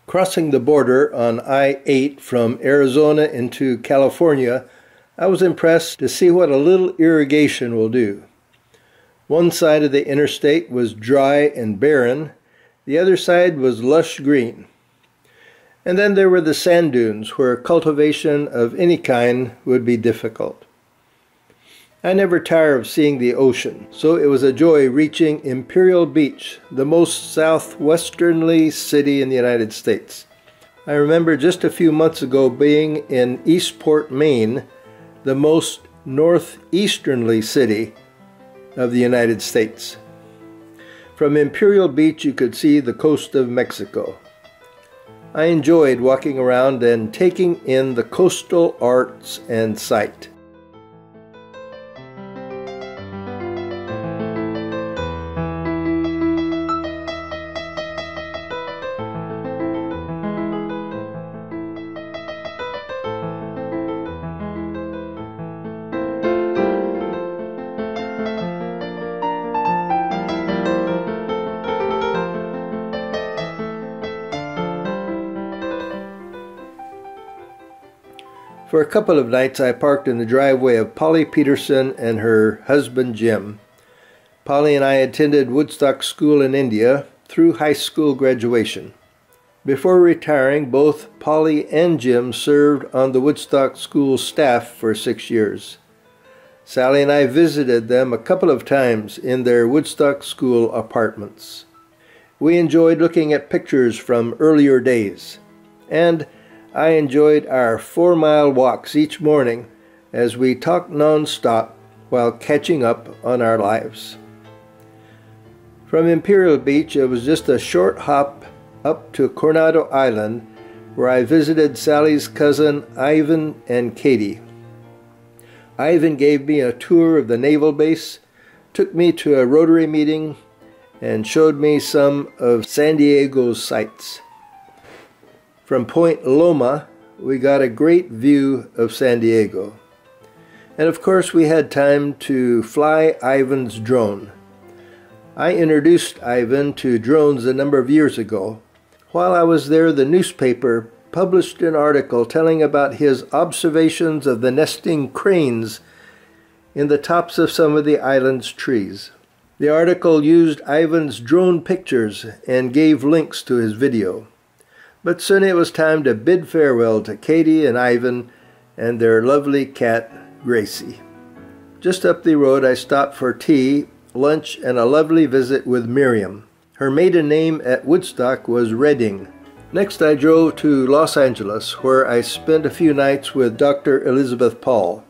Crossing the border on I-8 from Arizona into California, I was impressed to see what a little irrigation will do. One side of the interstate was dry and barren, the other side was lush green. And then there were the sand dunes where cultivation of any kind would be difficult. I never tire of seeing the ocean, so it was a joy reaching Imperial Beach, the most southwesternly city in the United States. I remember just a few months ago being in Eastport, Maine, the most northeasternly city of the United States. From Imperial Beach you could see the coast of Mexico. I enjoyed walking around and taking in the coastal arts and sight. For a couple of nights I parked in the driveway of Polly Peterson and her husband Jim. Polly and I attended Woodstock School in India through high school graduation. Before retiring, both Polly and Jim served on the Woodstock School staff for 6 years. Sally and I visited them a couple of times in their Woodstock School apartments. We enjoyed looking at pictures from earlier days, and I enjoyed our 4-mile walks each morning as we talked non-stop while catching up on our lives. From Imperial Beach, it was just a short hop up to Coronado Island, where I visited Sally's cousin Ivan and Katie. Ivan gave me a tour of the naval base, took me to a Rotary meeting, and showed me some of San Diego's sights. From Point Loma, we got a great view of San Diego. And of course, we had time to fly Ivan's drone. I introduced Ivan to drones a number of years ago. While I was there, the newspaper published an article telling about his observations of the nesting cranes in the tops of some of the island's trees. The article used Ivan's drone pictures and gave links to his video. But soon it was time to bid farewell to Katie and Ivan and their lovely cat, Gracie. Just up the road I stopped for tea, lunch, and a lovely visit with Miriam. Her maiden name at Woodstock was Redding. Next I drove to Los Angeles, where I spent a few nights with Dr. Elizabeth Paul.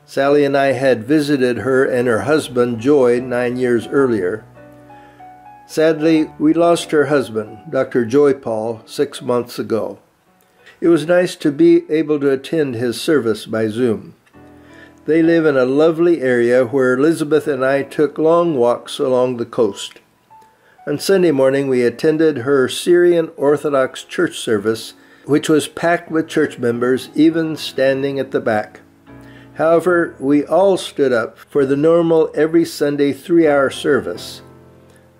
Sally and I had visited her and her husband, Joy, 9 years earlier. Sadly, we lost her husband, Dr. Joy Paul, 6 months ago. It was nice to be able to attend his service by Zoom. They live in a lovely area where Elizabeth and I took long walks along the coast. On Sunday morning, we attended her Syrian Orthodox church service, which was packed with church members, even standing at the back. However, we all stood up for the normal every Sunday 3-hour service.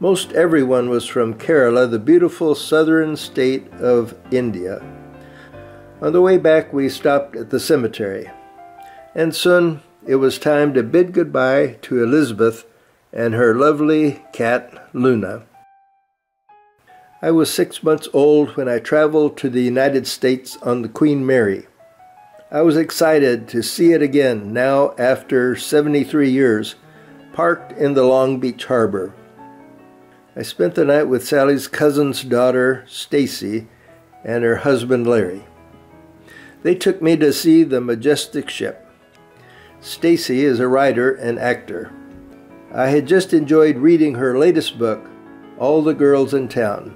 Most everyone was from Kerala, the beautiful southern state of India. On the way back, we stopped at the cemetery. And soon, it was time to bid goodbye to Elizabeth and her lovely cat, Luna. I was 6 months old when I traveled to the United States on the Queen Mary. I was excited to see it again, now after 73 years, parked in the Long Beach Harbor. I spent the night with Sally's cousin's daughter, Stacy, and her husband, Larry. They took me to see the majestic ship. Stacy is a writer and actor. I had just enjoyed reading her latest book, All the Girls in Town.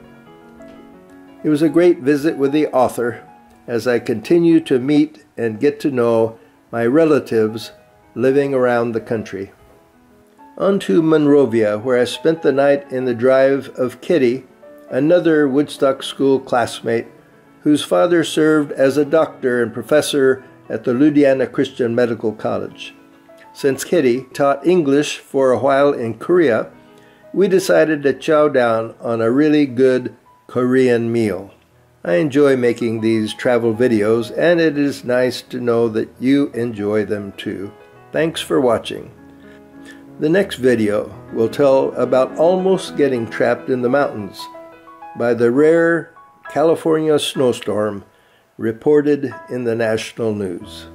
It was a great visit with the author as I continue to meet and get to know my relatives living around the country. On to Monrovia, where I spent the night in the drive of Kitty, another Woodstock School classmate whose father served as a doctor and professor at the Ludhiana Christian Medical College. Since Kitty taught English for a while in Korea, we decided to chow down on a really good Korean meal. I enjoy making these travel videos, and it is nice to know that you enjoy them too. Thanks for watching. The next video will tell about almost getting trapped in the mountains by the rare California snowstorm reported in the national news.